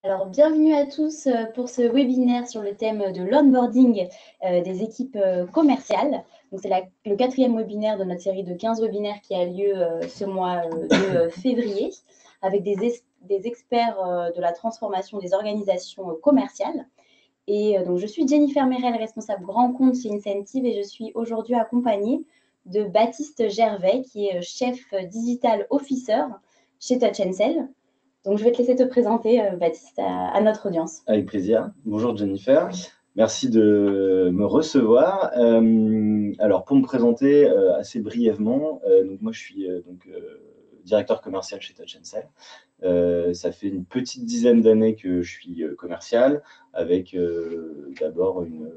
Alors, bienvenue à tous pour ce webinaire sur le thème de l'onboarding des équipes commerciales. Donc, c'est le quatrième webinaire de notre série de 15 webinaires qui a lieu ce mois de février avec des experts de la transformation des organisations commerciales. Et donc, je suis Jennifer Merel, responsable grand compte chez Incentive, et je suis aujourd'hui accompagnée de Baptiste Gervais, qui est chef digital officer chez Touch & Sell. Donc, je vais te laisser te présenter, Baptiste, à notre audience. Avec plaisir. Bonjour Jennifer. Merci de me recevoir. Alors, pour me présenter assez brièvement, donc moi je suis directeur commercial chez Touch & Sell. Ça fait une petite dizaine d'années que je suis commercial, avec d'abord une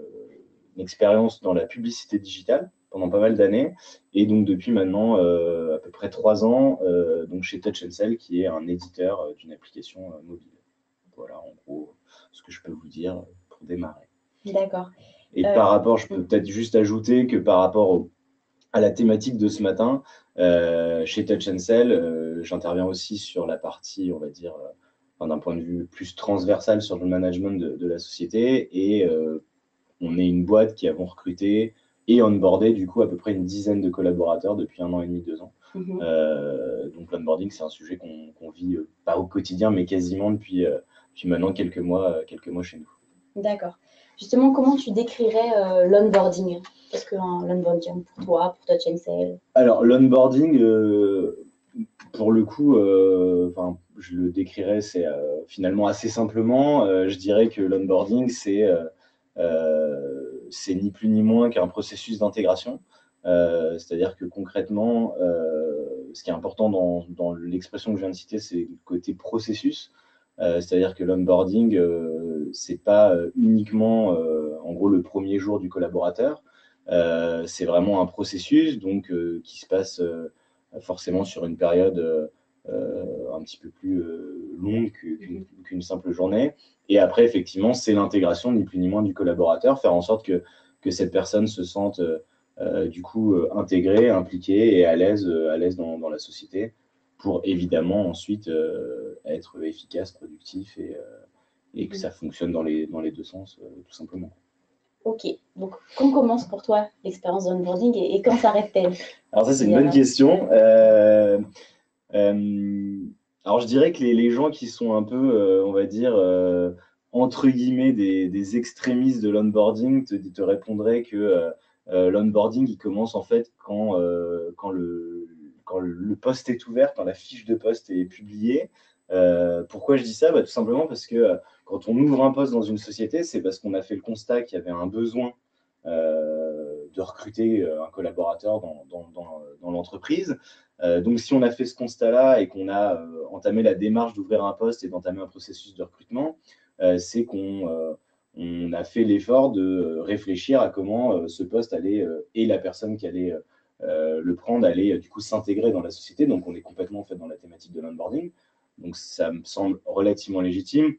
expérience dans la publicité digitale pendant pas mal d'années, et donc depuis maintenant à peu près 3 ans, donc chez Touch & Sell, qui est un éditeur d'une application mobile. Voilà, en gros, ce que je peux vous dire pour démarrer. D'accord. Et par rapport, je peux peut-être juste ajouter que par rapport à la thématique de ce matin, chez Touch & Sell, j'interviens aussi sur la partie, on va dire, d'un point de vue plus transversal sur le management de la société. Et on est une boîte qui avons recruté et onboardé du coup à peu près une dizaine de collaborateurs depuis 1 an et demi, 2 ans. Donc l'onboarding, c'est un sujet qu'on vit pas au quotidien, mais quasiment depuis maintenant quelques mois chez nous. D'accord. Justement, comment tu décrirais l'onboarding? Qu'est-ce que l'onboarding pour toi, pour Touch & Sell? Alors, l'onboarding, pour le coup, je le décrirais finalement assez simplement. Je dirais que l'onboarding, c'est ni plus ni moins qu'un processus d'intégration. C'est-à-dire que concrètement, ce qui est important dans l'expression que je viens de citer, c'est le côté processus. C'est-à-dire que l'onboarding, c'est pas uniquement en gros le premier jour du collaborateur. C'est vraiment un processus donc, qui se passe forcément sur une période un petit peu plus longue qu'une simple journée. Et après, effectivement, c'est l'intégration, ni plus ni moins, du collaborateur, faire en sorte que cette personne se sente du coup intégrée, impliquée et à l'aise dans la société pour évidemment ensuite être efficace, productif et que ça fonctionne dans les deux sens, tout simplement. Ok, donc quand commence pour toi l'expérience d'onboarding et quand s'arrête-t-elle? Alors ça, c'est une bonne question. Alors je dirais que les gens qui sont un peu, on va dire, entre guillemets, des extrémistes de l'onboarding te répondraient que l'onboarding, il commence en fait quand le poste est ouvert, quand la fiche de poste est publiée. Pourquoi je dis ça? Tout simplement parce que quand on ouvre un poste dans une société, c'est parce qu'on a fait le constat qu'il y avait un besoin de recruter un collaborateur dans l'entreprise. Donc, si on a fait ce constat-là et qu'on a entamé la démarche d'ouvrir un poste et d'entamer un processus de recrutement, c'est qu'on a fait l'effort de réfléchir à comment ce poste allait et la personne qui allait le prendre allait du coup s'intégrer dans la société. Donc, on est complètement en fait dans la thématique de l'onboarding. Donc, ça me semble relativement légitime.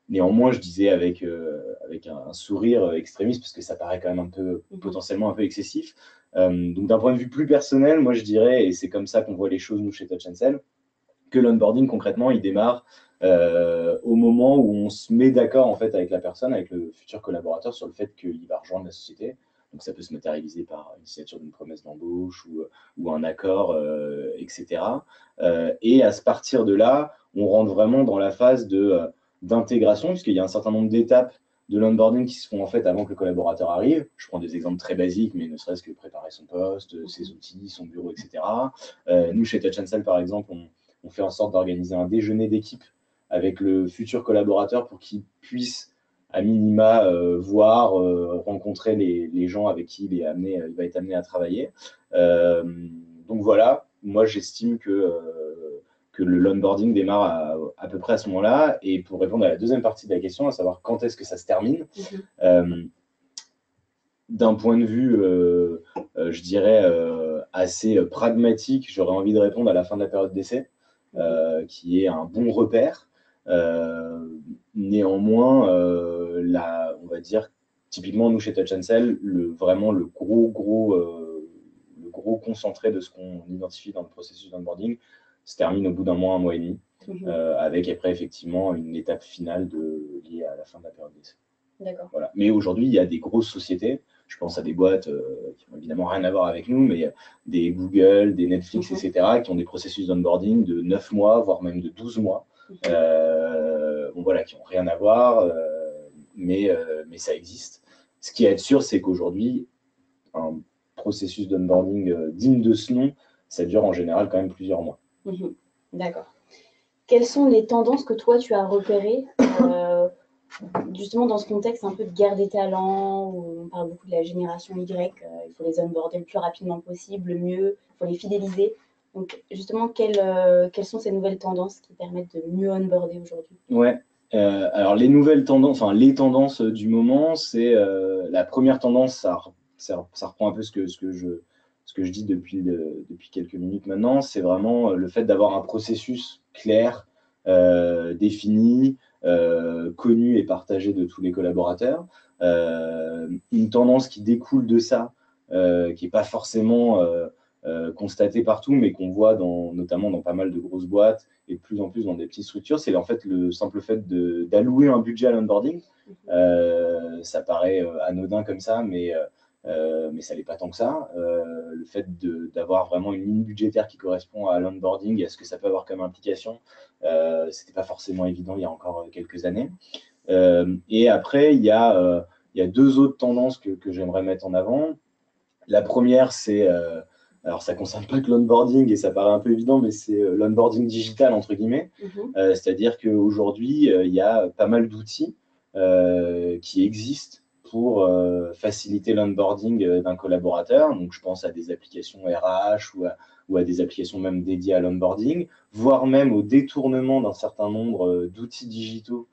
Néanmoins, je disais avec un sourire extrémiste, parce que ça paraît quand même un peu potentiellement un peu excessif. Donc, d'un point de vue plus personnel, moi, je dirais, et c'est comme ça qu'on voit les choses, nous, chez Touch & Sell, que l'onboarding, concrètement, il démarre au moment où on se met d'accord, en fait, avec la personne, avec le futur collaborateur, sur le fait qu'il va rejoindre la société. Donc, ça peut se matérialiser par une signature d'une promesse d'embauche ou un accord, etc. Et à partir de là, on rentre vraiment dans la phase d'intégration, puisqu'il y a un certain nombre d'étapes de l'onboarding qui se font en fait avant que le collaborateur arrive. Je prends des exemples très basiques, mais ne serait-ce que préparer son poste, ses outils, son bureau, etc. Nous, chez Touch & Sell, par exemple, on fait en sorte d'organiser un déjeuner d'équipe avec le futur collaborateur pour qu'il puisse à minima voir, rencontrer les gens avec qui il va être amené à travailler. Donc voilà, moi j'estime que l'onboarding démarre à peu près à ce moment-là. Et pour répondre à la deuxième partie de la question, à savoir quand est-ce que ça se termine, d'un point de vue, je dirais, assez pragmatique, j'aurais envie de répondre à la fin de la période d'essai, qui est un bon repère. Néanmoins, on va dire, typiquement, nous, chez Touch & Sell, vraiment le gros concentré de ce qu'on identifie dans le processus d'onboarding se termine au bout d'un mois, 1 mois et demi. avec après effectivement une étape finale liée à la fin de la période d'essai. D'accord. Voilà. Mais aujourd'hui, il y a des grosses sociétés, je pense à des boîtes qui n'ont évidemment rien à voir avec nous, mais des Google, des Netflix, etc., qui ont des processus d'onboarding de 9 mois, voire même de 12 mois, bon, voilà, qui n'ont rien à voir, mais ça existe. Ce qui est sûr, c'est qu'aujourd'hui, un processus d'onboarding digne de ce nom, ça dure en général quand même plusieurs mois. D'accord. Quelles sont les tendances que toi, tu as repérées justement dans ce contexte un peu de guerre des talents, où on parle beaucoup de la génération Y, il faut les onboarder le plus rapidement possible, le mieux, il faut les fidéliser. Donc justement, quelles sont ces nouvelles tendances qui permettent de mieux onboarder aujourd'hui? Ouais, alors les nouvelles tendances, enfin les tendances du moment, c'est la première tendance, ça reprend un peu ce que je dis depuis quelques minutes maintenant, c'est vraiment le fait d'avoir un processus clair, défini, connu et partagé de tous les collaborateurs. Une tendance qui découle de ça, qui n'est pas forcément constatée partout, mais qu'on voit notamment dans pas mal de grosses boîtes et de plus en plus dans des petites structures, c'est en fait le simple fait d'allouer un budget à l'onboarding. Ça paraît anodin comme ça, mais ça n'est pas tant que ça. Le fait d'avoir vraiment une ligne budgétaire qui correspond à l'onboarding et à ce que ça peut avoir comme implication, ce n'était pas forcément évident il y a encore quelques années. Et après, il y a deux autres tendances que j'aimerais mettre en avant. La première, c'est, alors ça ne concerne pas que l'onboarding et ça paraît un peu évident, mais c'est l'onboarding digital, entre guillemets. C'est-à-dire qu'aujourd'hui, il y a pas mal d'outils qui existent pour faciliter l'onboarding d'un collaborateur. Donc, je pense à des applications RH ou à des applications même dédiées à l'onboarding, voire même au détournement d'un certain nombre d'outils digitaux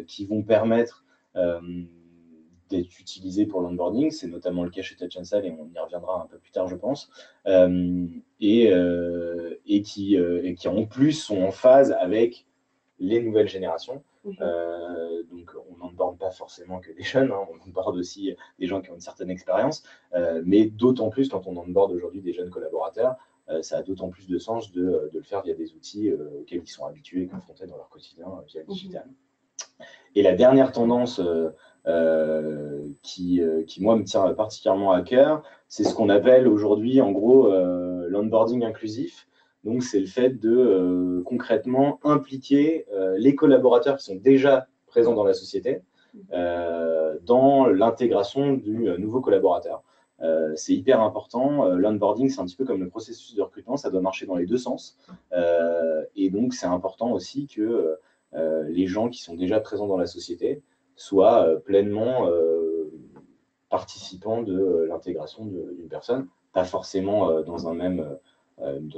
qui vont permettre d'être utilisés pour l'onboarding. C'est notamment le cas chez Touch 'n Sell et on y reviendra un peu plus tard, je pense. Et qui en plus sont en phase avec les nouvelles générations. Donc, on n'onboarde pas forcément que des jeunes, hein, on onboarde aussi des gens qui ont une certaine expérience, mais d'autant plus quand on onboarde aujourd'hui des jeunes collaborateurs, ça a d'autant plus de sens de le faire via des outils auxquels ils sont habitués et confrontés dans leur quotidien via le digital. Et la dernière tendance qui, moi, me tient particulièrement à cœur, c'est ce qu'on appelle aujourd'hui, en gros, l'onboarding inclusif. Donc, c'est le fait de concrètement impliquer les collaborateurs qui sont déjà présents dans la société dans l'intégration du nouveau collaborateur. C'est hyper important. L'onboarding, c'est un petit peu comme le processus de recrutement, ça doit marcher dans les deux sens. Et donc, c'est important aussi que les gens qui sont déjà présents dans la société soient pleinement participants de l'intégration d'une personne, pas forcément dans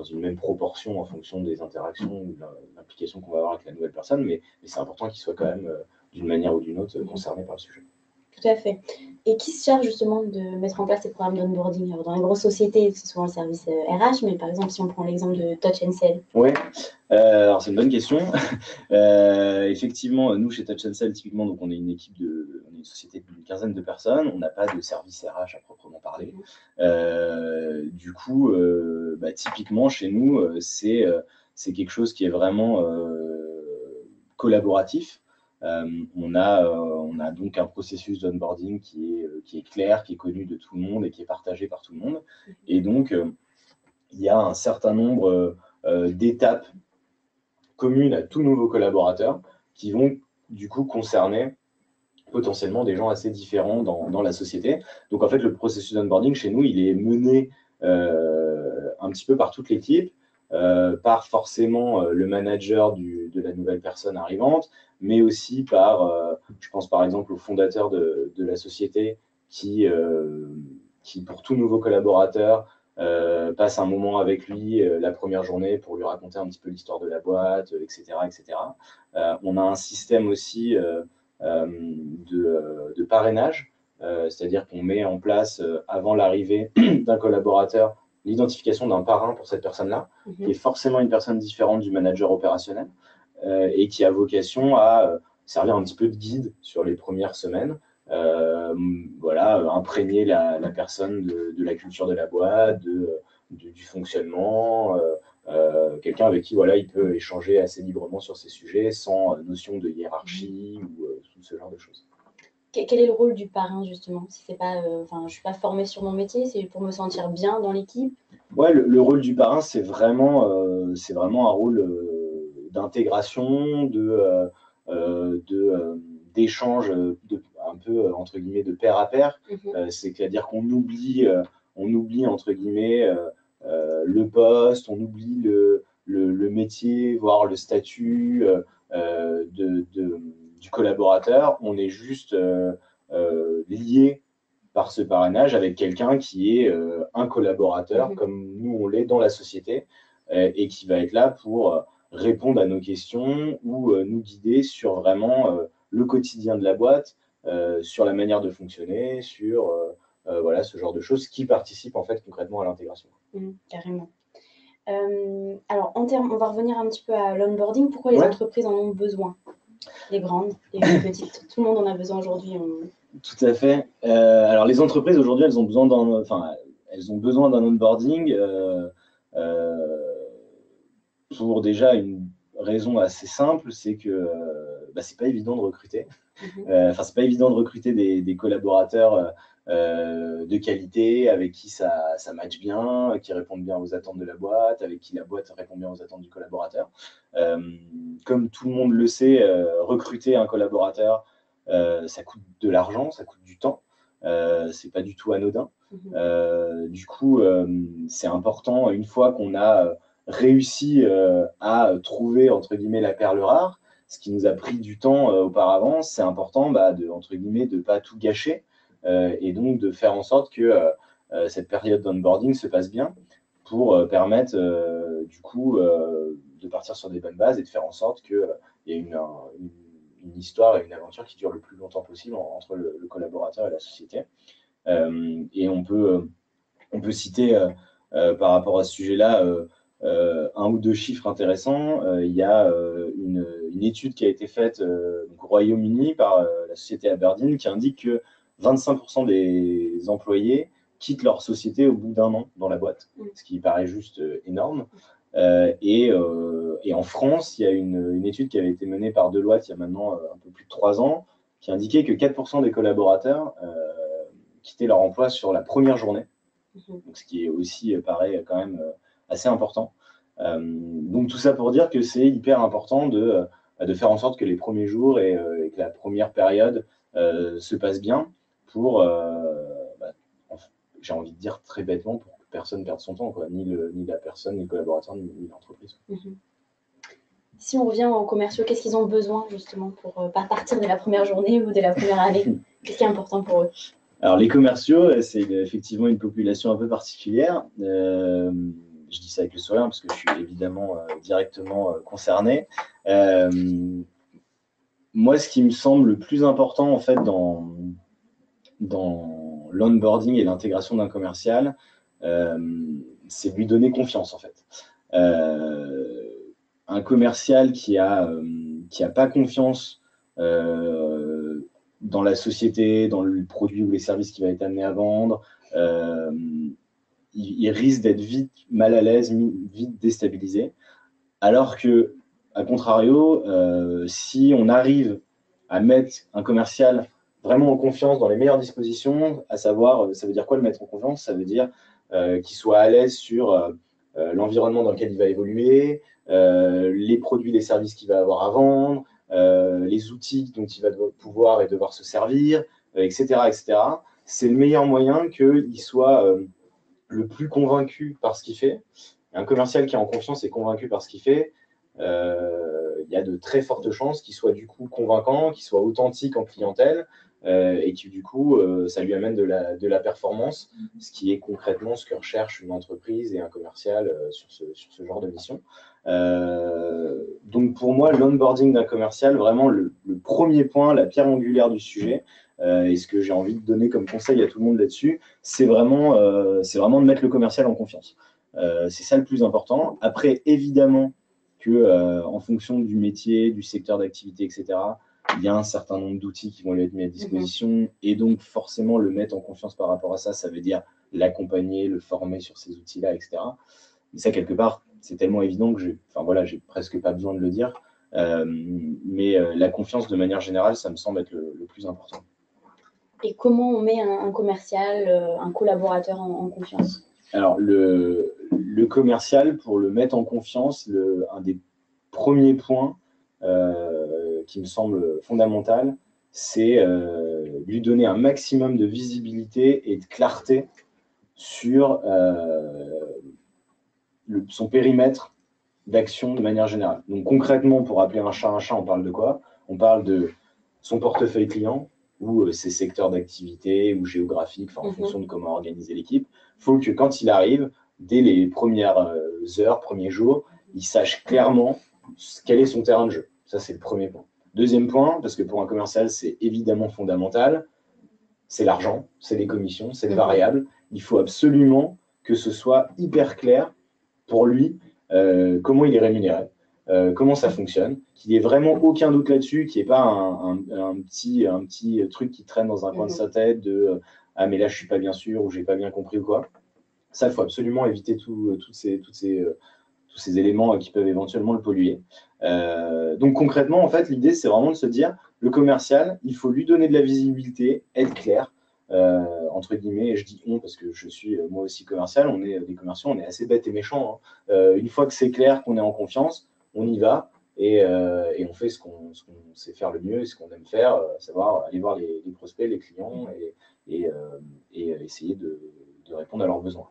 une même proportion en fonction des interactions ou de l'implication qu'on va avoir avec la nouvelle personne, mais c'est important qu'ils soient quand même, d'une manière ou d'une autre, concernés par le sujet. Tout à fait. Et qui se charge justement de mettre en place ces programmes d'onboarding? Alors, dans les grosses sociétés, c'est souvent le service RH, mais par exemple, si on prend l'exemple de Touch 'n Sell. Oui, alors c'est une bonne question. Effectivement, nous, chez Touch 'n Sell, typiquement, donc on est une société d'une quinzaine de personnes, on n'a pas de service RH à proprement parler. Du coup, typiquement, chez nous, c'est quelque chose qui est vraiment collaboratif. On a donc un processus d'onboarding qui est clair, qui est connu de tout le monde et qui est partagé par tout le monde. Et donc, il y a un certain nombre d'étapes communes à tout nouveau collaborateur qui vont du coup concerner potentiellement des gens assez différents dans la société. Donc, en fait, le processus d'onboarding chez nous, il est mené un petit peu par toute l'équipe, par forcément le manager de la nouvelle personne arrivante, mais aussi par, je pense par exemple au fondateur de la société qui, pour tout nouveau collaborateur, passe un moment avec lui la première journée pour lui raconter un petit peu l'histoire de la boîte, etc. On a un système aussi de parrainage, c'est-à-dire qu'on met en place, avant l'arrivée d'un collaborateur, l'identification d'un parrain pour cette personne-là, qui est forcément une personne différente du manager opérationnel et qui a vocation à servir un petit peu de guide sur les premières semaines. Imprégner la personne de la culture de la boîte, du fonctionnement, quelqu'un avec qui voilà, il peut échanger assez librement sur ces sujets sans notion de hiérarchie ou tout ce genre de choses. Quel est le rôle du parrain, justement? Si c'est pas, je ne suis pas formée sur mon métier, c'est pour me sentir bien dans l'équipe? Ouais, le rôle du parrain, c'est vraiment un rôle d'intégration, d'échange, un peu, entre guillemets, de pair à pair. C'est-à-dire qu'on oublie, entre guillemets, le poste, on oublie le métier, voire le statut du collaborateur. On est juste lié par ce parrainage avec quelqu'un qui est un collaborateur, comme nous on l'est dans la société, et qui va être là pour répondre à nos questions ou nous guider sur vraiment le quotidien de la boîte, sur la manière de fonctionner, sur voilà, ce genre de choses qui participent en fait concrètement à l'intégration. Carrément. Alors, on va revenir un petit peu à l'onboarding. Pourquoi les entreprises en ont besoin? Les grandes, les petites, tout le monde en a besoin aujourd'hui. Tout à fait. Alors, les entreprises aujourd'hui, elles ont besoin d'un onboarding pour déjà une raison assez simple, c'est que c'est pas évident de recruter. C'est pas évident de recruter des collaborateurs de qualité, avec qui ça match bien, qui répondent bien aux attentes de la boîte, avec qui la boîte répond bien aux attentes du collaborateur. Comme tout le monde le sait, recruter un collaborateur, ça coûte de l'argent, ça coûte du temps. C'est pas du tout anodin. Du coup, c'est important, une fois qu'on a réussi à trouver, entre guillemets, la perle rare, ce qui nous a pris du temps auparavant, c'est important entre guillemets, de ne pas tout gâcher et donc de faire en sorte que cette période d'onboarding se passe bien pour permettre du coup de partir sur des bonnes bases et de faire en sorte qu'il y ait une histoire et une aventure qui dure le plus longtemps possible entre le collaborateur et la société. Et on peut citer par rapport à ce sujet-là un ou deux chiffres intéressants. Il y a une étude qui a été faite au Royaume-Uni par la société Aberdeen qui indique que 25% des employés quittent leur société au bout d'un an dans la boîte, ce qui paraît juste énorme. Et en France, il y a une étude qui avait été menée par Deloitte il y a maintenant un peu plus de 3 ans, qui indiquait que 4% des collaborateurs quittaient leur emploi sur la première journée. Donc, ce qui est aussi, paraît quand même assez important. Donc, tout ça pour dire que c'est hyper important de faire en sorte que les premiers jours et que la première période se passe bien pour, j'ai envie de dire très bêtement, pour que personne ne perde son temps, quoi. Ni la personne, ni le collaborateur, ni l'entreprise. Si on revient aux commerciaux, qu'est-ce qu'ils ont besoin justement pour ne pas partir dès la première journée ou dès la première année? Qu'est-ce qui est important pour eux? Alors, les commerciaux, c'est effectivement une population un peu particulière. Je dis ça avec le sourire parce que je suis évidemment directement concerné. Moi, ce qui me semble le plus important en fait dans l'onboarding et l'intégration d'un commercial, c'est de lui donner confiance en fait. Un commercial qui a pas confiance dans la société, dans le produit ou les services qu'il va être amené à vendre, il risque d'être vite mal à l'aise, vite déstabilisé. Alors que, à contrario, si on arrive à mettre un commercial vraiment en confiance, dans les meilleures dispositions, à savoir, ça veut dire quoi le mettre en confiance? Ça veut dire qu'il soit à l'aise sur l'environnement dans lequel il va évoluer, les produits, les services qu'il va avoir à vendre, les outils dont il va pouvoir et devoir se servir, etc., etc. C'est le meilleur moyen qu'il soit le plus convaincu par ce qu'il fait. Un commercial qui est en confiance et convaincu par ce qu'il fait, il y a de très fortes chances qu'il soit du coup convaincant, qu'il soit authentique en clientèle et que du coup, ça lui amène de la performance, ce qui est concrètement ce que recherche une entreprise et un commercial sur ce genre de mission. Donc pour moi, l'onboarding d'un commercial, vraiment le premier point, la pierre angulaire du sujet, et ce que j'ai envie de donner comme conseil à tout le monde là-dessus, c'est vraiment de mettre le commercial en confiance. C'est ça le plus important. Après, évidemment que en fonction du métier, du secteur d'activité, etc., il y a un certain nombre d'outils qui vont lui être mis à disposition et donc forcément le mettre en confiance par rapport à ça, ça veut dire l'accompagner, le former sur ces outils-là, etc. Et ça, quelque part, c'est tellement évident que j'ai presque pas besoin de le dire. Mais la confiance, de manière générale, ça me semble être le plus important. Et comment on met un commercial, un collaborateur en confiance? Alors, le commercial, pour le mettre en confiance, un des premiers points qui me semble fondamental, c'est lui donner un maximum de visibilité et de clarté sur son périmètre d'action de manière générale. Donc concrètement, pour appeler un chat, on parle de quoi? On parle de son portefeuille client ou ses secteurs d'activité ou géographiques, en fonction de comment organiser l'équipe. Il faut que quand il arrive, dès les premières heures, premiers jours, il sache clairement quel est son terrain de jeu. Ça, c'est le premier point. Deuxième point, parce que pour un commercial, c'est évidemment fondamental, c'est l'argent, c'est les commissions, c'est les variables. Il faut absolument que ce soit hyper clair pour lui comment il est rémunéré, comment ça fonctionne, qu'il n'y ait vraiment aucun doute là-dessus, qu'il n'y ait pas un petit truc qui traîne dans un coin de sa tête de ah mais là je suis pas bien sûr ou j'ai pas bien compris ou quoi. Ça, il faut absolument éviter tous ces éléments qui peuvent éventuellement le polluer. Donc concrètement, en fait, l'idée, c'est vraiment de se dire, le commercial, il faut lui donner de la visibilité, être clair, entre guillemets, et je dis on parce que je suis moi aussi commercial, on est des commerciaux, on est assez bêtes et méchants. Une fois que c'est clair, qu'on est en confiance, on y va et on fait ce qu'on sait faire le mieux et ce qu'on aime faire, savoir aller voir les prospects, les clients et essayer de répondre à leurs besoins.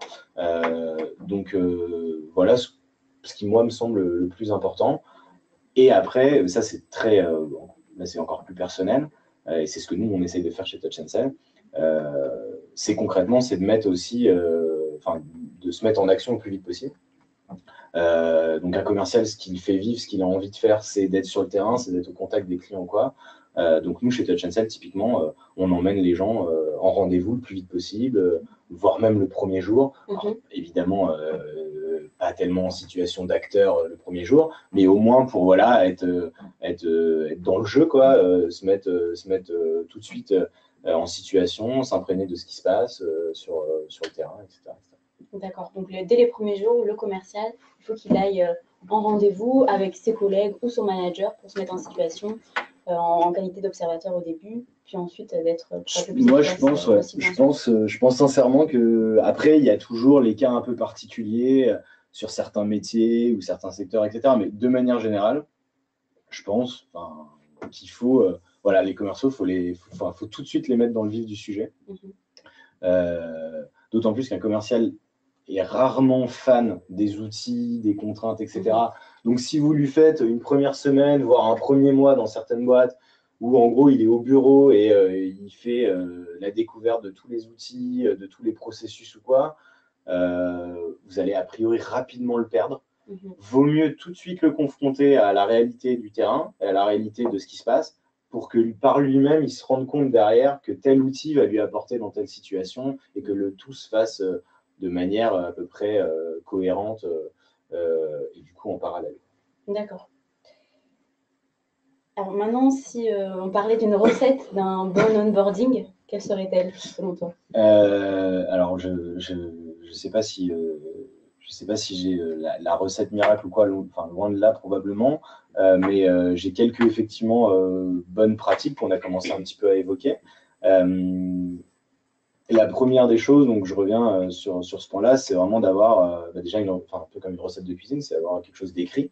Donc voilà ce qui, moi, me semble le plus important. Et après, ça, c'est là, c'est encore plus personnel, et c'est ce que nous, on essaye de faire chez Touch & Sell. C'est concrètement, c'est de mettre aussi, de se mettre en action le plus vite possible. Donc un commercial, ce qu'il fait vivre, ce qu'il a envie de faire, c'est d'être sur le terrain, c'est d'être au contact des clients, quoi. Donc nous, chez Touch & Sell, typiquement, on emmène les gens en rendez-vous le plus vite possible, voire même le premier jour. Alors, évidemment, pas tellement en situation d'acteur le premier jour, mais au moins pour être dans le jeu, quoi, se mettre tout de suite en situation, s'imprégner de ce qui se passe sur le terrain, etc. D'accord. Donc, dès les premiers jours, le commercial, il faut qu'il aille en rendez-vous avec ses collègues ou son manager pour se mettre en situation en qualité d'observateur au début, puis ensuite d'être plus moi, je pense sincèrement que après, il y a toujours les cas un peu particuliers sur certains métiers ou certains secteurs, etc. Mais de manière générale, je pense qu'il faut, les commerciaux, faut tout de suite les mettre dans le vif du sujet. D'autant plus qu'un commercial est rarement fan des outils, des contraintes, etc. Donc, si vous lui faites une première semaine, voire un premier mois dans certaines boîtes, où en gros, il est au bureau et il fait la découverte de tous les outils, de tous les processus ou quoi, vous allez a priori rapidement le perdre. Vaut mieux tout de suite le confronter à la réalité du terrain, à la réalité de ce qui se passe, pour que par lui-même, il se rende compte derrière que tel outil va lui apporter dans telle situation et que le tout se fasse de manière à peu près cohérente et du coup en parallèle. D'accord. Alors maintenant, si on parlait d'une recette d'un bon onboarding, quelle serait-elle selon toi? Alors, je ne sais pas si j'ai la recette miracle ou quoi, loin de là probablement, mais j'ai quelques effectivement bonnes pratiques qu'on a commencé un petit peu à évoquer. La première des choses, donc je reviens sur ce point-là, c'est vraiment d'avoir déjà un peu comme une recette de cuisine, c'est d'avoir quelque chose d'écrit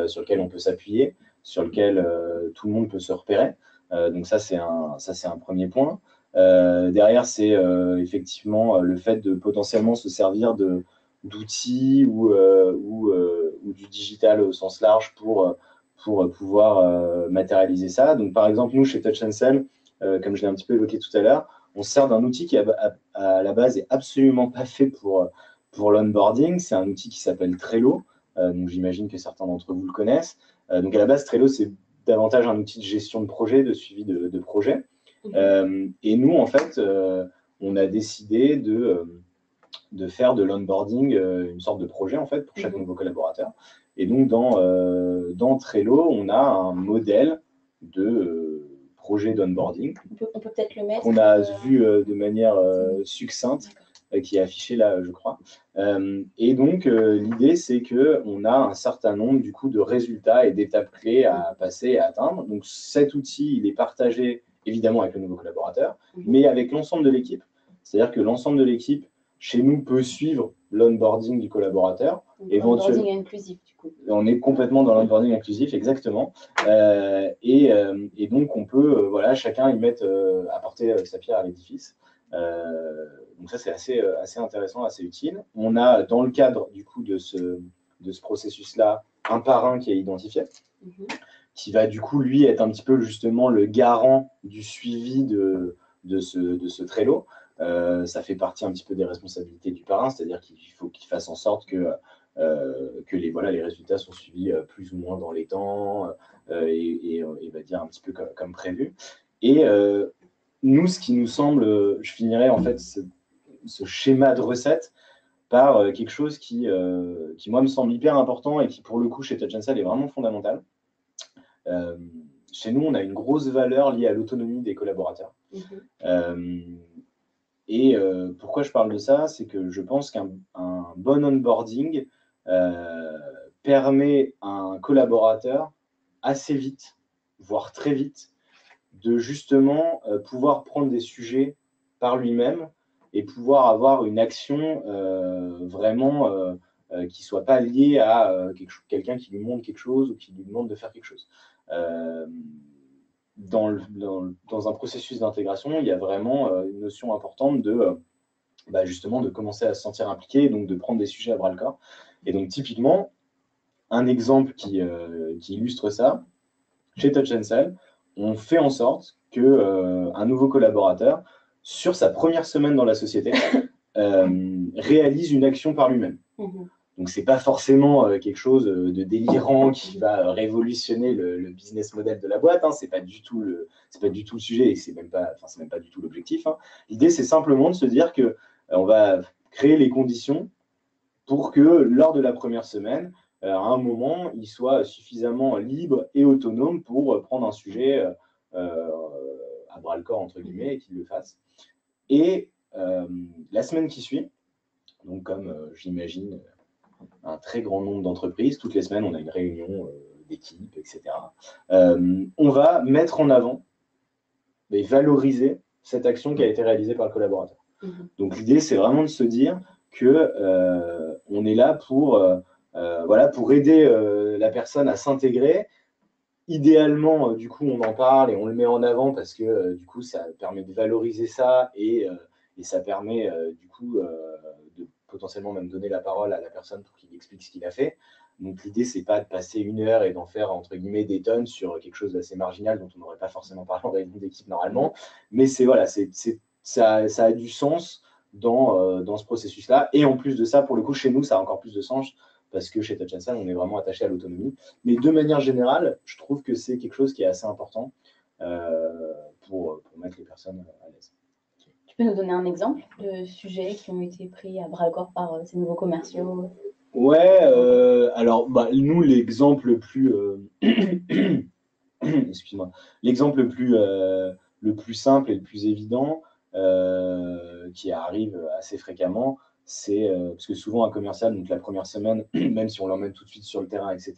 sur lequel on peut s'appuyer, sur lequel tout le monde peut se repérer. Donc ça, c'est un premier point. Derrière, c'est effectivement le fait de potentiellement se servir d'outils ou du digital au sens large pour pouvoir matérialiser ça. Donc par exemple, nous, chez Touch & Sell, comme je l'ai un petit peu évoqué tout à l'heure, on se sert d'un outil qui, à la base, n'est absolument pas fait pour l'onboarding. C'est un outil qui s'appelle Trello. Donc, j'imagine que certains d'entre vous le connaissent. Donc, à la base, Trello, c'est davantage un outil de gestion de projet, de suivi de projet. Et nous, en fait, on a décidé de faire de l'onboarding une sorte de projet, en fait, pour chaque nouveau collaborateur. Et donc, dans Trello, on a un modèle de projet d'onboarding. On peut peut-être le mettre. Qu'on a vu de manière succincte qui est affiché là, je crois. Et donc, l'idée, c'est qu'on a un certain nombre du coup, de résultats et d'étapes clés à passer et à atteindre. Donc, cet outil, il est partagé évidemment avec le nouveau collaborateur, mais avec l'ensemble de l'équipe. C'est-à-dire que l'ensemble de l'équipe, chez nous, peut suivre l'onboarding du collaborateur. L'onboarding inclusif, du coup. On est complètement dans l'onboarding inclusif, exactement. Et donc, on peut, voilà, chacun y mettre, apporter sa pierre à l'édifice. Donc ça, c'est assez intéressant, assez utile. On a, dans le cadre du coup de ce processus-là, un parrain qui est identifié, qui va du coup, lui, être un petit peu justement le garant du suivi de ce Trello. Ça fait partie un petit peu des responsabilités du parrain, c'est-à-dire qu'il faut qu'il fasse en sorte que les résultats sont suivis plus ou moins dans les temps et va dire un petit peu comme prévu. Et nous, ce qui nous semble, je finirais en fait ce schéma de recette par quelque chose qui, moi, me semble hyper important et qui, pour le coup, chez Touch & Sell est vraiment fondamental. Chez nous, on a une grosse valeur liée à l'autonomie des collaborateurs. Pourquoi je parle de ça, c'est que je pense qu'un bon onboarding permet à un collaborateur assez vite, voire très vite, de justement pouvoir prendre des sujets par lui-même et pouvoir avoir une action vraiment qui ne soit pas liée à quelqu'un qui lui montre quelque chose ou qui lui demande de faire quelque chose. Dans un processus d'intégration, il y a vraiment une notion importante de justement de commencer à se sentir impliqué, donc de prendre des sujets à bras-le-corps. Et donc typiquement, un exemple qui illustre ça, chez Touch & Sell, on fait en sorte qu'un nouveau collaborateur, sur sa première semaine dans la société, réalise une action par lui-même. Donc, ce n'est pas forcément quelque chose de délirant qui va révolutionner le business model de la boîte. Ce n'est pas du tout le sujet et ce n'est même pas du tout l'objectif. L'idée, c'est simplement de se dire qu'on va créer les conditions pour que, lors de la première semaine, à un moment, il soit suffisamment libre et autonome pour prendre un sujet à bras-le-corps, entre guillemets, et qu'il le fasse. Et la semaine qui suit, donc comme j'imagine un très grand nombre d'entreprises, toutes les semaines, on a une réunion d'équipe, etc. On va mettre en avant et valoriser cette action qui a été réalisée par le collaborateur. Donc l'idée, c'est vraiment de se dire qu'on est là pour aider la personne à s'intégrer. Idéalement, du coup, on en parle et on le met en avant parce que du coup, ça permet de valoriser ça et ça permet du coup de potentiellement même donner la parole à la personne pour qu'il explique ce qu'il a fait. Donc l'idée, c'est pas de passer 1 heure et d'en faire entre guillemets des tonnes sur quelque chose d'assez marginal dont on n'aurait pas forcément parlé en réunion d'équipe normalement. Mais ça a du sens dans ce processus-là. Et en plus de ça, pour le coup, chez nous, ça a encore plus de sens parce que chez Touch & Sell, on est vraiment attaché à l'autonomie. Mais de manière générale, je trouve que c'est quelque chose qui est assez important pour mettre les personnes à l'aise. Tu peux nous donner un exemple de sujets qui ont été pris à bras-le-corps par ces nouveaux commerciaux? Ouais, alors nous, l'exemple le plus excuse-moi, l'exemple le plus simple et le plus évident qui arrive assez fréquemment, c'est parce que souvent un commercial, donc la première semaine, même si on l'emmène tout de suite sur le terrain, etc.,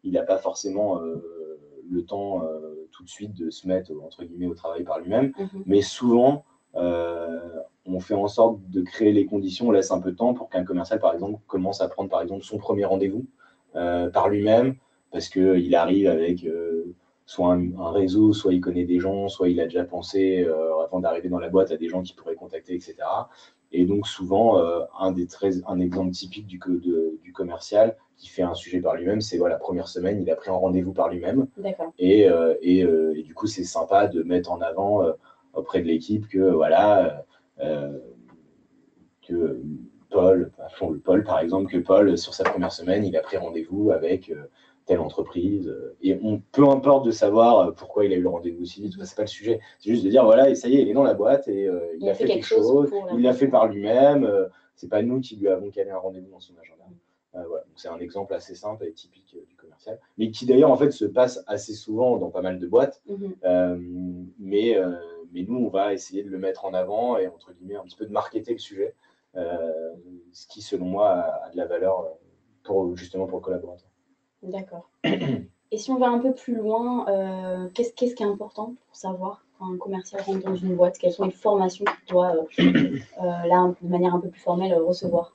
il n'a pas forcément le temps tout de suite de se mettre entre guillemets au travail par lui-même, mais souvent on fait en sorte de créer les conditions, on laisse un peu de temps pour qu'un commercial, par exemple, commence à prendre par exemple son premier rendez-vous par lui-même, parce qu'il arrive avec soit un réseau, soit il connaît des gens, soit il a déjà pensé avant d'arriver dans la boîte à des gens qu'il pourrait contacter, etc. Et donc souvent, un exemple typique du commercial qui fait un sujet par lui-même, c'est la première semaine, il a pris un rendez-vous par lui-même. Et du coup, c'est sympa de mettre en avant auprès de l'équipe que Paul, par exemple, que Paul, sur sa première semaine, il a pris rendez-vous avec telle entreprise. Et peu importe de savoir pourquoi il a eu le rendez-vous aussi vite, c'est pas le sujet. C'est juste de dire, voilà, et ça y est, il est dans la boîte et il a fait quelque chose, il l'a fait par lui-même. C'est pas nous qui lui avons calé un rendez-vous dans son agenda. Donc c'est un exemple assez simple et typique du commercial, mais qui d'ailleurs en fait se passe assez souvent dans pas mal de boîtes. Mais nous, on va essayer de le mettre en avant et entre guillemets un petit peu de marketer le sujet ce qui, selon moi, a de la valeur justement pour le collaborateur. D'accord. Et si on va un peu plus loin, qu'est-ce qui est important pour savoir quand un commercial rentre dans une boîte? Quelles sont les formations qu'il doit, là, de manière un peu plus formelle, recevoir?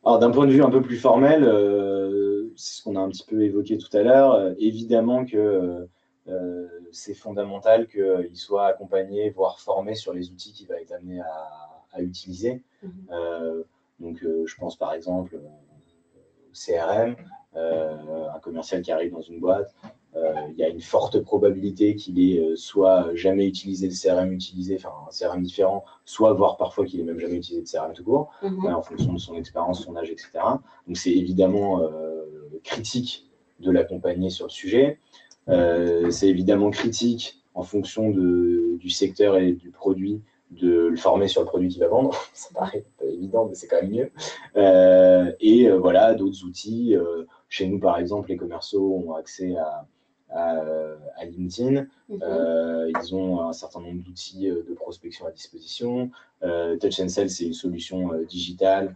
Alors, d'un point de vue un peu plus formel, c'est ce qu'on a un petit peu évoqué tout à l'heure. Évidemment que c'est fondamental qu'il soit accompagné, voire formé sur les outils qu'il va être amené à utiliser. Donc, je pense par exemple au CRM, un commercial qui arrive dans une boîte. Il y a une forte probabilité qu'il ait soit jamais utilisé le CRM enfin un CRM différent, soit voire parfois qu'il ait même jamais utilisé de CRM tout court, en fonction de son expérience, son âge, etc. Donc c'est évidemment critique de l'accompagner sur le sujet. C'est évidemment critique en fonction du secteur et du produit, de le former sur le produit qu'il va vendre. Ça paraît pas évident, mais c'est quand même mieux. Voilà, d'autres outils. Chez nous, par exemple, les commerciaux ont accès à LinkedIn. Ils ont un certain nombre d'outils de prospection à disposition. Touch and Sell, c'est une solution digitale.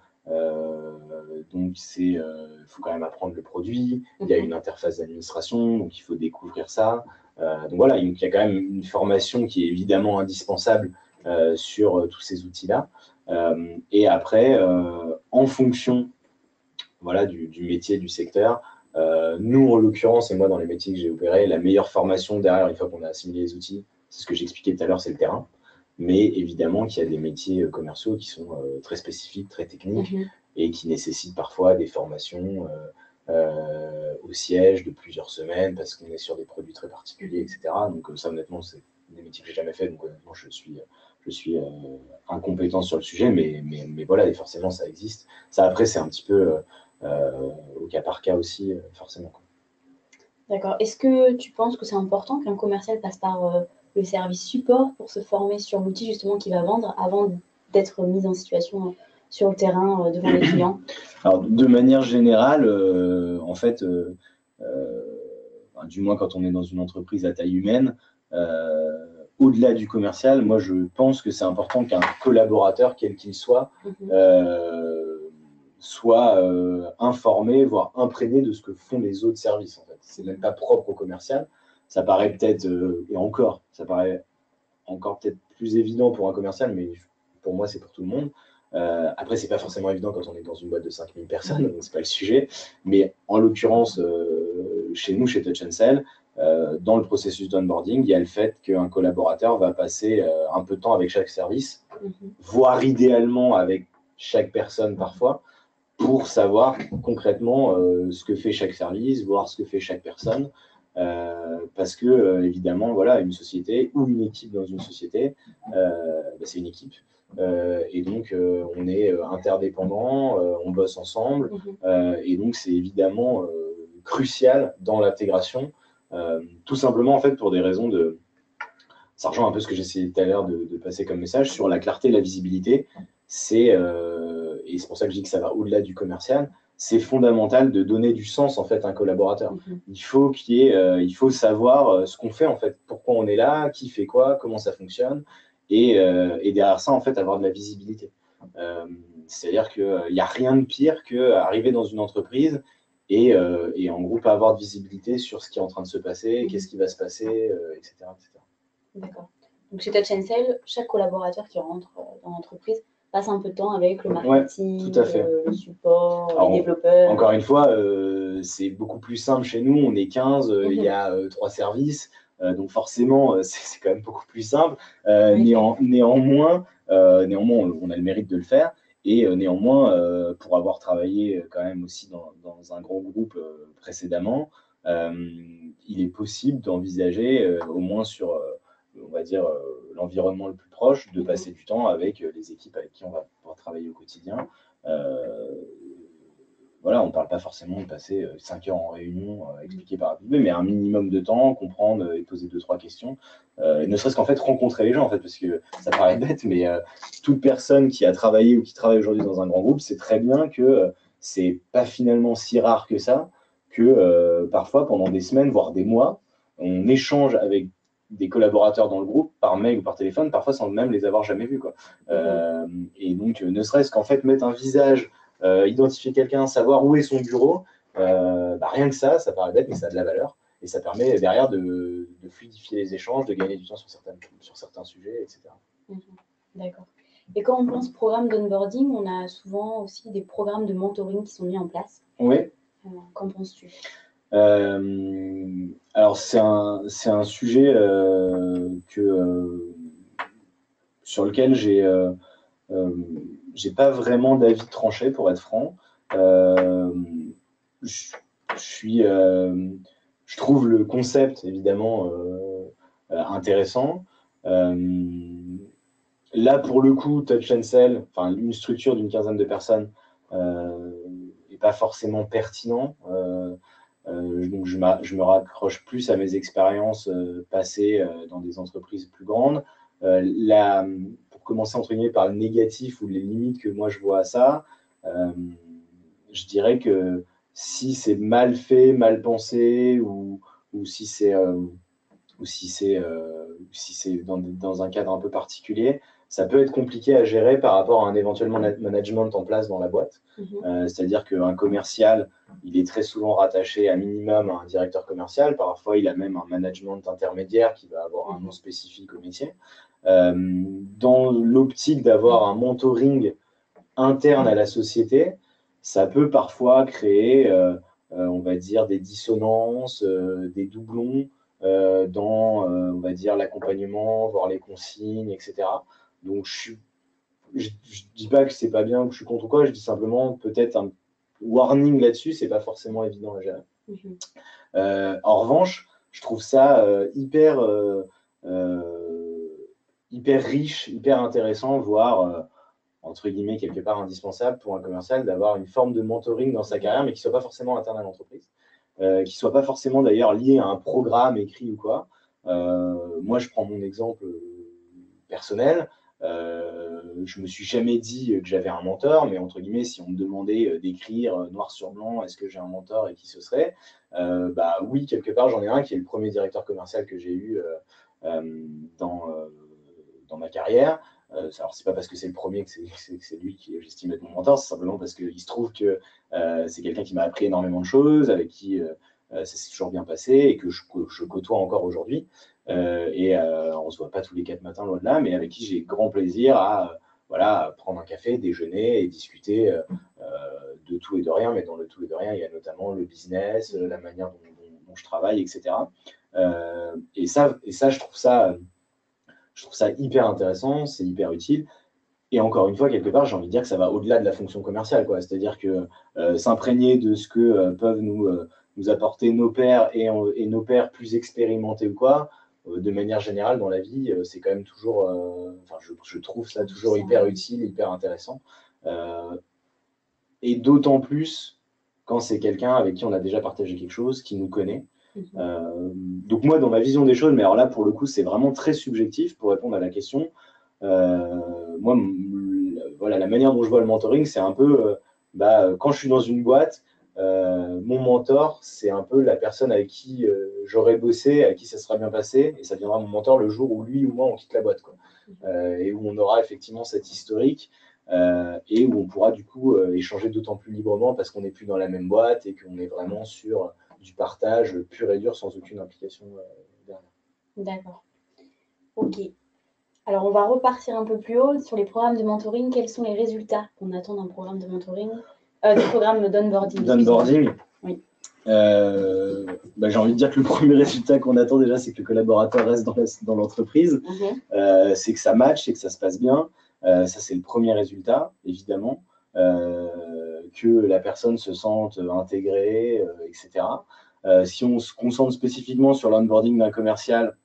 Donc, il faut quand même apprendre le produit. Il y a une interface d'administration, donc il faut découvrir ça. Donc voilà, il y a quand même une formation qui est évidemment indispensable sur tous ces outils-là. Et après, en fonction voilà, du métier, du secteur, nous, en l'occurrence, et moi, dans les métiers que j'ai opérés, la meilleure formation derrière, une fois qu'on a assimilé les outils, c'est ce que j'expliquais tout à l'heure, c'est le terrain. Mais évidemment qu'il y a des métiers commerciaux qui sont très spécifiques, très techniques, et qui nécessitent parfois des formations au siège de plusieurs semaines, parce qu'on est sur des produits très particuliers, etc. Donc ça, honnêtement, c'est des métiers que j'ai jamais fait, donc honnêtement, je suis incompétent sur le sujet, mais voilà, et forcément, ça existe. Ça, après, c'est un petit peu au cas par cas aussi, forcément. D'accord. Est-ce que tu penses que c'est important qu'un commercial passe par le service support pour se former sur l'outil justement qu'il va vendre avant d'être mis en situation sur le terrain devant les clients? Alors, de manière générale, en fait, du moins quand on est dans une entreprise à taille humaine, au-delà du commercial, moi je pense que c'est important qu'un collaborateur, quel qu'il soit, soit informé, voire imprégné de ce que font les autres services. En fait, c'est même pas propre au commercial. Ça paraît peut-être, et encore, ça paraît encore peut-être plus évident pour un commercial, mais pour moi, c'est pour tout le monde. Après, c'est pas forcément évident quand on est dans une boîte de 5000 personnes, donc c'est pas le sujet. Mais en l'occurrence, chez nous, chez Touch and Sell, dans le processus d'onboarding, il y a le fait qu'un collaborateur va passer un peu de temps avec chaque service, voire idéalement avec chaque personne parfois, pour savoir concrètement ce que fait chaque service, voir ce que fait chaque personne. Parce que, évidemment, voilà, une société ou une équipe dans une société, c'est une équipe. Et donc, on est interdépendants, on bosse ensemble. Et donc, c'est évidemment crucial dans l'intégration, tout simplement, en fait, pour des raisons de... Ça rejoint un peu ce que j'essayais tout à l'heure de passer comme message sur la clarté et la visibilité. Et c'est pour ça que je dis que ça va au-delà du commercial. C'est fondamental de donner du sens en fait à un collaborateur. Il faut savoir ce qu'on fait en fait, pourquoi on est là, qui fait quoi, comment ça fonctionne, et derrière ça en fait avoir de la visibilité. C'est-à-dire qu'il n'y a rien de pire qu'arriver dans une entreprise et en gros pas avoir de visibilité sur ce qui est en train de se passer, qu'est-ce qui va se passer, etc., etc. D'accord. Donc chez Touch and Sell, chaque collaborateur qui rentre dans l'entreprise passe un peu de temps avec le marketing, tout à fait. Le support, les développeurs. Encore une fois, c'est beaucoup plus simple chez nous. On est 15, il y a 3 services. Donc forcément, c'est quand même beaucoup plus simple. Néanmoins, on a le mérite de le faire. Et néanmoins, pour avoir travaillé quand même aussi dans un gros groupe précédemment, il est possible d'envisager, au moins sur, on va dire, l'environnement le plus proche, de passer du temps avec les équipes avec qui on va pouvoir travailler au quotidien. Voilà, on ne parle pas forcément de passer 5 heures en réunion, expliquer par APB, mais un minimum de temps, comprendre et poser 2-3 questions. Ne serait-ce qu'en fait rencontrer les gens, en fait, parce que ça paraît bête, mais toute personne qui a travaillé ou qui travaille aujourd'hui dans un grand groupe sait très bien que c'est pas finalement si rare que ça, que parfois pendant des semaines, voire des mois, on échange avec des collaborateurs dans le groupe par mail ou par téléphone, parfois sans même les avoir jamais vus, quoi. Et donc, ne serait-ce qu'en fait, mettre un visage, identifier quelqu'un, savoir où est son bureau, rien que ça paraît bête, mais ça a de la valeur. Et ça permet derrière de fluidifier les échanges, de gagner du temps sur certains sujets, etc. D'accord. Et quand on pense programme d'onboarding, on a souvent aussi des programmes de mentoring qui sont mis en place. Oui. Qu'en penses-tu? Alors, c'est un sujet sur lequel j'ai pas vraiment d'avis tranché, pour être franc. Je trouve le concept, évidemment, intéressant. Là, pour le coup, Touch and Sell, une structure d'une quinzaine de personnes, n'est pas forcément pertinent. Donc, je me raccroche plus à mes expériences passées dans des entreprises plus grandes. Pour commencer, entre guillemets, par le négatif ou les limites que moi je vois à ça, je dirais que si c'est mal fait, mal pensé, ou si c'est dans un cadre un peu particulier, ça peut être compliqué à gérer par rapport à un éventuel management en place dans la boîte. C'est-à-dire qu'un commercial, il est très souvent rattaché à minimum à un directeur commercial. Parfois, il a même un management intermédiaire qui va avoir un nom spécifique au métier. Dans l'optique d'avoir un mentoring interne à la société, ça peut parfois créer, on va dire, des dissonances, des doublons dans, on va dire, l'accompagnement, voire les consignes, etc. Donc, je dis pas que c'est pas bien ou que je suis contre ou quoi, je dis simplement peut-être un warning là-dessus, c'est pas forcément évident à gérer. En revanche, je trouve ça hyper riche, hyper intéressant, voire entre guillemets quelque part indispensable pour un commercial d'avoir une forme de mentoring dans sa carrière, mais qui ne soit pas forcément interne à l'entreprise, qui ne soit pas forcément d'ailleurs lié à un programme écrit ou quoi. Moi, je prends mon exemple personnel. Je me suis jamais dit que j'avais un mentor, mais entre guillemets, si on me demandait d'écrire noir sur blanc, est-ce que j'ai un mentor et qui ce serait, oui, quelque part, j'en ai un qui est le premier directeur commercial que j'ai eu dans ma carrière. Alors, c'est pas parce que c'est le premier que c'est lui qui j'estime être mon mentor, c'est simplement parce qu'il se trouve que c'est quelqu'un qui m'a appris énormément de choses, avec qui ça s'est toujours bien passé et que je côtoie encore aujourd'hui. On se voit pas tous les 4 matins, loin de là, mais avec qui j'ai grand plaisir à prendre un café, déjeuner et discuter de tout et de rien. Mais dans le tout et de rien, il y a notamment le business, la manière dont je travaille, etc. Et ça, je trouve ça hyper intéressant, c'est hyper utile. Et encore une fois, quelque part, j'ai envie de dire que ça va au-delà de la fonction commerciale, quoi. C'est-à-dire que s'imprégner de ce que peuvent nous apporter nos pairs et nos pairs plus expérimentés ou quoi, de manière générale dans la vie, c'est quand même toujours, je trouve ça toujours hyper utile, hyper intéressant. Et d'autant plus quand c'est quelqu'un avec qui on a déjà partagé quelque chose, qui nous connaît. Donc moi, dans ma vision des choses, mais alors là, pour le coup, c'est vraiment très subjectif pour répondre à la question. Moi, la manière dont je vois le mentoring, c'est un peu, quand je suis dans une boîte, mon mentor, c'est un peu la personne avec qui j'aurais bossé, avec qui ça sera bien passé, et ça deviendra mon mentor le jour où lui ou moi, on quitte la boîte, quoi. Et où on aura effectivement cette historique, et où on pourra du coup échanger d'autant plus librement parce qu'on n'est plus dans la même boîte et qu'on est vraiment sur du partage pur et dur sans aucune implication derrière. D'accord. Ok. Alors, on va repartir un peu plus haut sur les programmes de mentoring. Quels sont les résultats qu'on attend d'un programme de mentoring, du programme d'onboarding? D'onboarding. Oui. J'ai envie de dire que le premier résultat qu'on attend déjà, c'est que le collaborateur reste dans l'entreprise. C'est que ça matche et que ça se passe bien. Ça, c'est le premier résultat, évidemment. Que la personne se sente intégrée, etc. Si on se concentre spécifiquement sur l'onboarding d'un commercial,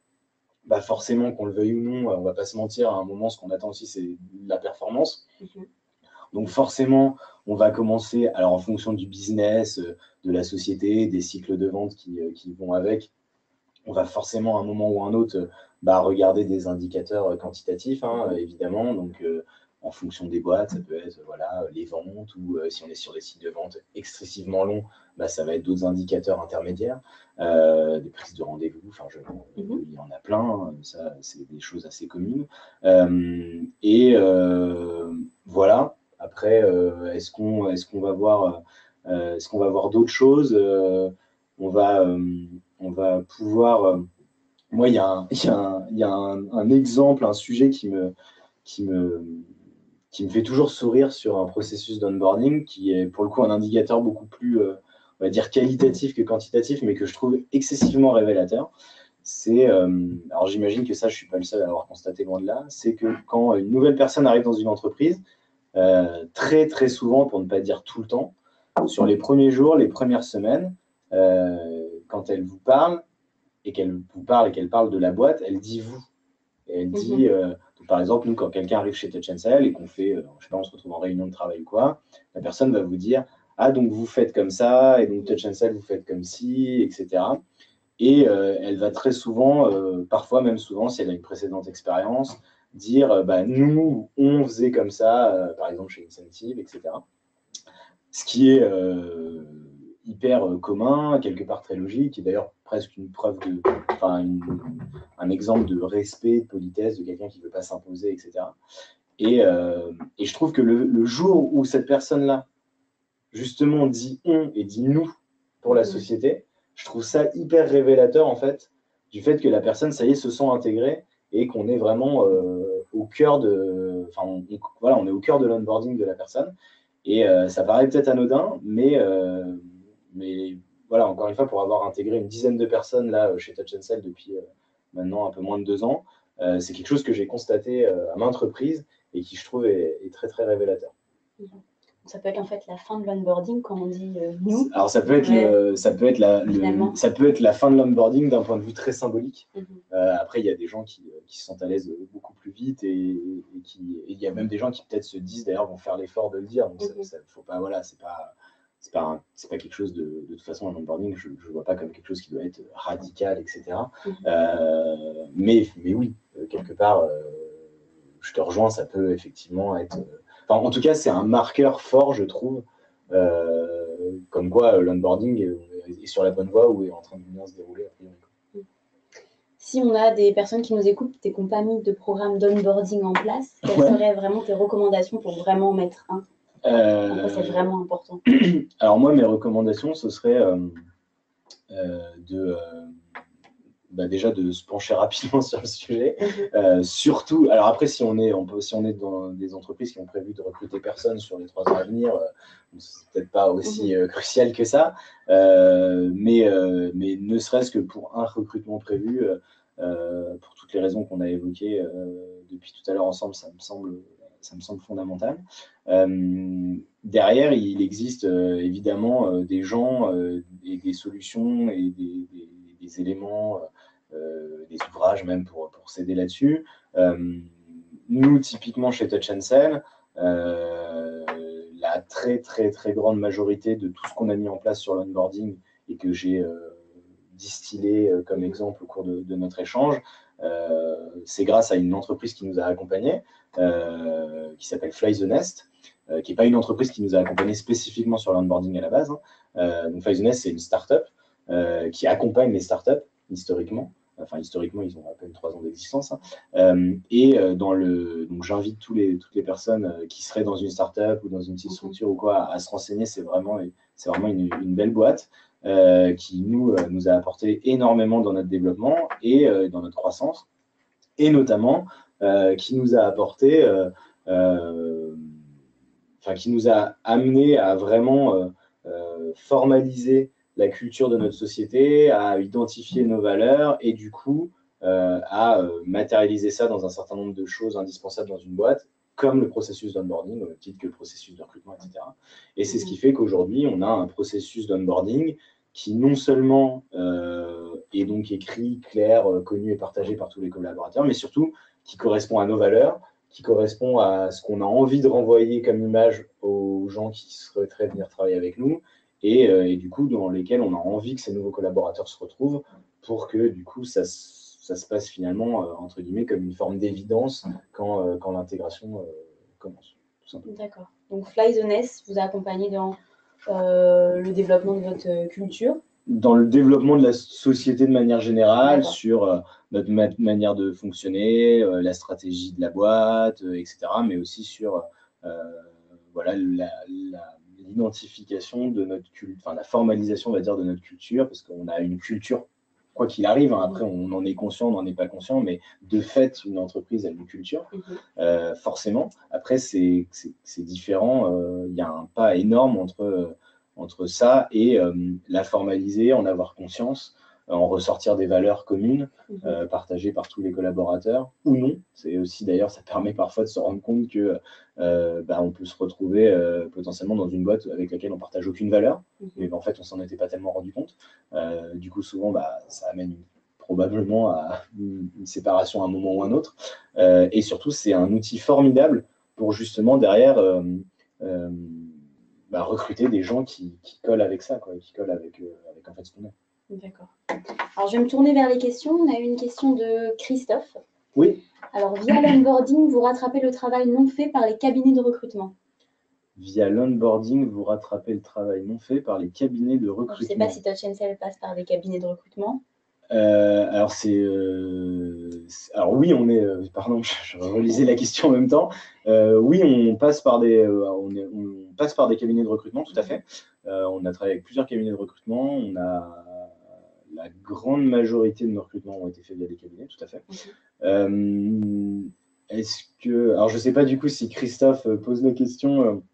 forcément, qu'on le veuille ou non, on ne va pas se mentir, à un moment, ce qu'on attend aussi, c'est la performance. Donc forcément, on va commencer, alors en fonction du business, de la société, des cycles de vente qui vont avec, on va forcément à un moment ou à un autre regarder des indicateurs quantitatifs, évidemment. Donc en fonction des boîtes, ça peut être voilà, les ventes, ou si on est sur des sites de vente excessivement longs, bah, ça va être d'autres indicateurs intermédiaires, des prises de rendez-vous, enfin, il y en a plein, ça c'est des choses assez communes. Voilà, après, est-ce qu'on va voir, d'autres choses? On va pouvoir... moi, il y a un exemple, un sujet qui me fait toujours sourire sur un processus d'onboarding, qui est pour le coup un indicateur beaucoup plus, on va dire, qualitatif que quantitatif, mais que je trouve excessivement révélateur. C'est, alors j'imagine que ça, je ne suis pas le seul à avoir constaté, loin de là, c'est que quand une nouvelle personne arrive dans une entreprise, très très souvent, pour ne pas dire tout le temps, sur les premiers jours, les premières semaines, quand elle vous parle, et qu'elle parle de la boîte, elle dit vous. Et elle dit, par exemple, nous, quand quelqu'un arrive chez Touch & Sell et qu'on fait, je sais pas, on se retrouve en réunion de travail ou quoi, la personne va vous dire, ah, donc vous faites comme ça, et donc Touch & Sell, vous faites comme ci, etc. Et elle va très souvent, parfois même souvent, si elle a une précédente expérience, dire, bah, nous, on faisait comme ça, par exemple chez Incentive, etc. Ce qui est hyper commun, quelque part très logique, et d'ailleurs presque une preuve de, enfin, un exemple de respect, de politesse de quelqu'un qui ne veut pas s'imposer, etc. Et je trouve que le jour où cette personne-là, justement, dit on et dit nous pour la société, je trouve ça hyper révélateur, en fait, du fait que la personne, ça y est, se sent intégrée et qu'on est vraiment au cœur de... Enfin, voilà, on est au cœur de l'onboarding de la personne. Et ça paraît peut-être anodin, mais voilà, encore une fois, pour avoir intégré une dizaine de personnes là chez Touch & Sell depuis maintenant un peu moins de 2 ans, c'est quelque chose que j'ai constaté à maintes reprises et qui, je trouve, est très, très révélateur. Ça peut être en fait la fin de l'onboarding quand on dit nous. Alors ça peut être, la fin de l'onboarding d'un point de vue très symbolique. Après, il y a des gens qui se sentent à l'aise beaucoup plus vite, et il y a même des gens qui peut-être se disent, d'ailleurs, vont faire l'effort de le dire. Donc faut pas, voilà, c'est pas quelque chose de toute façon, un onboarding, je ne vois pas comme quelque chose qui doit être radical, etc. Mais oui, quelque part, je te rejoins, ça peut effectivement être... Enfin, en tout cas, c'est un marqueur fort, je trouve, comme quoi l'onboarding est sur la bonne voie ou est en train de bien se dérouler, a priori. Si on a des personnes qui nous écoutent et qui n'ont pas mis de programme d'onboarding en place, quelles seraient vraiment tes recommandations pour vraiment mettre un? Pourquoi c'est vraiment important? Alors moi, mes recommandations, ce serait déjà de se pencher rapidement sur le sujet. Surtout, alors après, si on est dans des entreprises qui ont prévu de recruter personne sur les 3 ans à venir, c'est peut-être pas aussi crucial que ça, mais ne serait-ce que pour un recrutement prévu, pour toutes les raisons qu'on a évoquées depuis tout à l'heure ensemble, ça me semble fondamental. Derrière, il existe évidemment des gens et des solutions et des éléments, des ouvrages même pour s'aider là-dessus. Nous, typiquement chez Touch & Sell, la très très très grande majorité de tout ce qu'on a mis en place sur l'onboarding et que j'ai distillé comme exemple au cours de notre échange, c'est grâce à une entreprise qui nous a accompagnés, qui s'appelle Fly the Nest, qui n'est pas une entreprise qui nous a accompagnés spécifiquement sur l'onboarding à la base. Donc Fly the Nest, c'est une start-up qui accompagne les startups historiquement. Enfin, historiquement, ils ont à peine 3 ans d'existence. Donc j'invite toutes les personnes qui seraient dans une startup ou dans une petite structure ou quoi à se renseigner. C'est vraiment une belle boîte qui nous a apporté énormément dans notre développement et dans notre croissance, et notamment qui nous a apporté, qui nous a amené à vraiment formaliser la culture de notre société, à identifier nos valeurs et du coup à matérialiser ça dans un certain nombre de choses indispensables dans une boîte, comme le processus d'onboarding, au même titre que le processus de recrutement, etc. Et c'est ce qui fait qu'aujourd'hui, on a un processus d'onboarding qui non seulement est donc écrit, clair, connu et partagé par tous les collaborateurs, mais surtout qui correspond à nos valeurs, qui correspond à ce qu'on a envie de renvoyer comme image aux gens qui souhaiteraient venir travailler avec nous, et du coup dans lesquels on a envie que ces nouveaux collaborateurs se retrouvent, pour que du coup ça se passe finalement entre guillemets comme une forme d'évidence quand l'intégration commence, tout simplement. D'accord. Donc Fly the Nest vous a accompagné dans le développement de votre culture. Dans le développement de la société de manière générale, D'accord. sur notre manière de fonctionner, la stratégie de la boîte, etc., mais aussi sur voilà, l'identification de notre culture, enfin la formalisation, on va dire, de notre culture, parce qu'on a une culture, quoi qu'il arrive, hein, après on en est conscient, on n'en est pas conscient, mais de fait, une entreprise a une culture, forcément. Après, c'est différent, il y a un pas énorme entre ça et la formaliser, en avoir conscience, en ressortir des valeurs communes, partagées par tous les collaborateurs, ou non. C'est aussi, d'ailleurs, ça permet parfois de se rendre compte que on peut se retrouver potentiellement dans une boîte avec laquelle on ne partage aucune valeur, mais en fait, on s'en était pas tellement rendu compte. Du coup, souvent, ça amène probablement à une séparation à un moment ou un autre. Et surtout, c'est un outil formidable pour justement, derrière, recruter des gens qui collent avec ça, quoi, qui collent avec en fait ce qu'on est. D'accord. Alors, je vais me tourner vers les questions. On a eu une question de Christophe. Oui. Alors, via l'onboarding, vous rattrapez le travail non fait par les cabinets de recrutement. Via l'onboarding, vous rattrapez le travail non fait par les cabinets de recrutement. Je ne sais pas si Touch & Sell passe par des cabinets de recrutement. Alors oui, on est. Pardon, je relisais la question en même temps. Oui, on passe par des cabinets de recrutement, tout à fait. On a travaillé avec plusieurs cabinets de recrutement. La grande majorité de nos recrutements ont été faits via des cabinets, tout à fait. Alors je ne sais pas du coup si Christophe pose la question.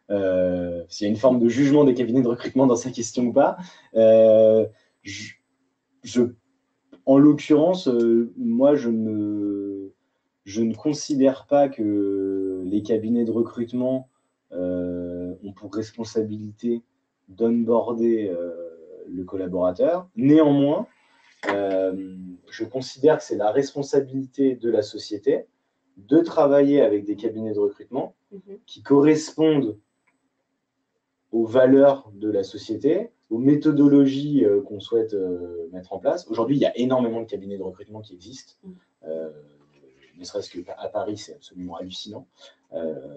S'il y a une forme de jugement des cabinets de recrutement dans sa question ou pas. En l'occurrence, moi, je ne considère pas que les cabinets de recrutement ont pour responsabilité d'onboarder le collaborateur. Néanmoins, je considère que c'est la responsabilité de la société de travailler avec des cabinets de recrutement qui correspondent aux valeurs de la société, aux méthodologies qu'on souhaite mettre en place. Aujourd'hui, il y a énormément de cabinets de recrutement qui existent. Ne serait-ce qu'à Paris, c'est absolument hallucinant.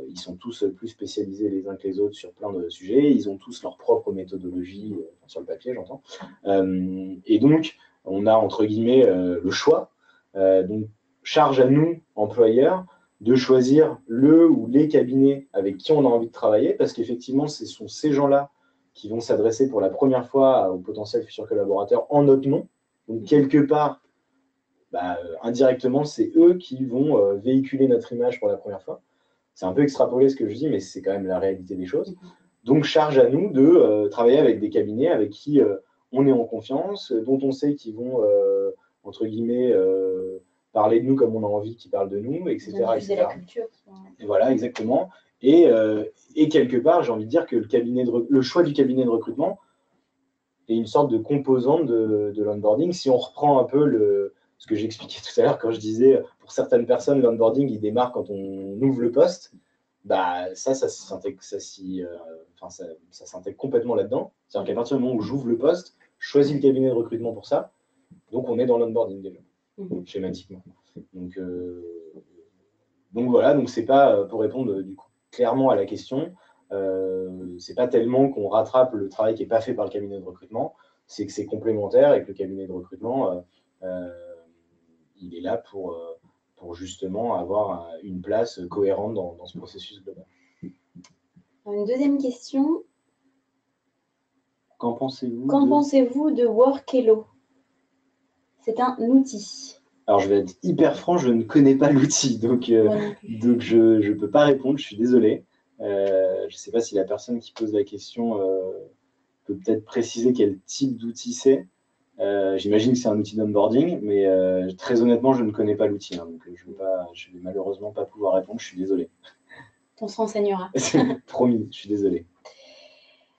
Ils sont tous plus spécialisés les uns que les autres sur plein de sujets. Ils ont tous leur propre méthodologie, sur le papier, j'entends. Et donc, on a, entre guillemets, le choix. Donc, charge à nous, employeurs, de choisir le ou les cabinets avec qui on a envie de travailler, parce qu'effectivement, ce sont ces gens-là qui vont s'adresser pour la première fois aux potentiels futurs collaborateurs en notre nom. Donc, quelque part, indirectement, c'est eux qui vont véhiculer notre image pour la première fois. C'est un peu extrapolé ce que je dis, mais c'est quand même la réalité des choses. Donc, charge à nous de travailler avec des cabinets avec qui on est en confiance, dont on sait qu'ils vont, entre guillemets, parler de nous comme on a envie qu'ils parlent de nous, etc. Diffuser la culture. Et voilà, exactement. Et quelque part, j'ai envie de dire que le choix du cabinet de recrutement est une sorte de composante de l'onboarding. Si on reprend un peu ce que j'expliquais tout à l'heure quand je disais, pour certaines personnes, l'onboarding, il démarre quand on ouvre le poste. Ça s'intègre complètement là-dedans. C'est-à-dire qu'à partir du moment où j'ouvre le poste, je choisis le cabinet de recrutement pour ça. Donc, on est dans l'onboarding déjà, schématiquement. Donc voilà, donc c'est pas, pour répondre du coup clairement à la question, c'est pas tellement qu'on rattrape le travail qui n'est pas fait par le cabinet de recrutement, c'est que c'est complémentaire et que le cabinet de recrutement, il est là pour justement avoir une place cohérente dans ce processus global. Une deuxième question. Qu'en pensez-vous de Workello? C'est un outil. Alors, je vais être hyper franc, je ne connais pas l'outil, donc je ne peux pas répondre, je suis désolé. Je ne sais pas si la personne qui pose la question peut peut-être préciser quel type d'outil c'est. J'imagine que c'est un outil d'onboarding, mais très honnêtement, je ne connais pas l'outil, donc je ne vais malheureusement pas pouvoir répondre, je suis désolé. On se renseignera. Promis, je suis désolé.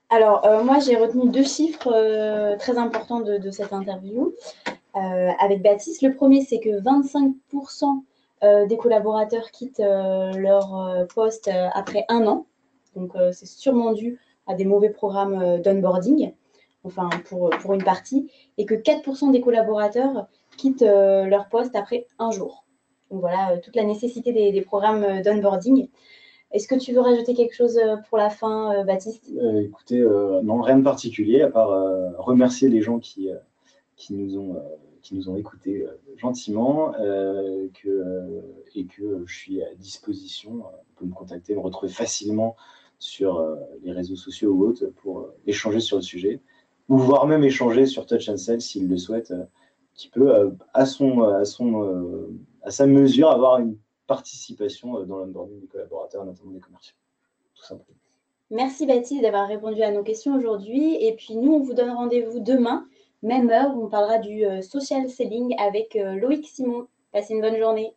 Alors, moi, j'ai retenu 2 chiffres très importants de cette interview avec Baptiste. Le premier, c'est que 25% des collaborateurs quittent leur poste après 1 an. Donc, c'est sûrement dû à des mauvais programmes d'onboarding, enfin pour une partie, et que 4% des collaborateurs quittent leur poste après 1 jour. Donc voilà, toute la nécessité des programmes d'onboarding. Est-ce que tu veux rajouter quelque chose pour la fin, Baptiste? Écoutez, non, rien de particulier, à part remercier les gens qui nous ont écoutés gentiment, et que je suis à disposition. On peut me contacter, me retrouver facilement sur les réseaux sociaux ou autres pour échanger sur le sujet, ou voire même échanger sur Touch and Sell s'il le souhaite, qui peut, à sa mesure, avoir une participation dans l'onboarding des collaborateurs, notamment des commerciaux, tout simplement. Merci Baptiste d'avoir répondu à nos questions aujourd'hui. Et puis nous, on vous donne rendez-vous demain, même heure, où on parlera du social selling avec Loïc Simon. Passez une bonne journée.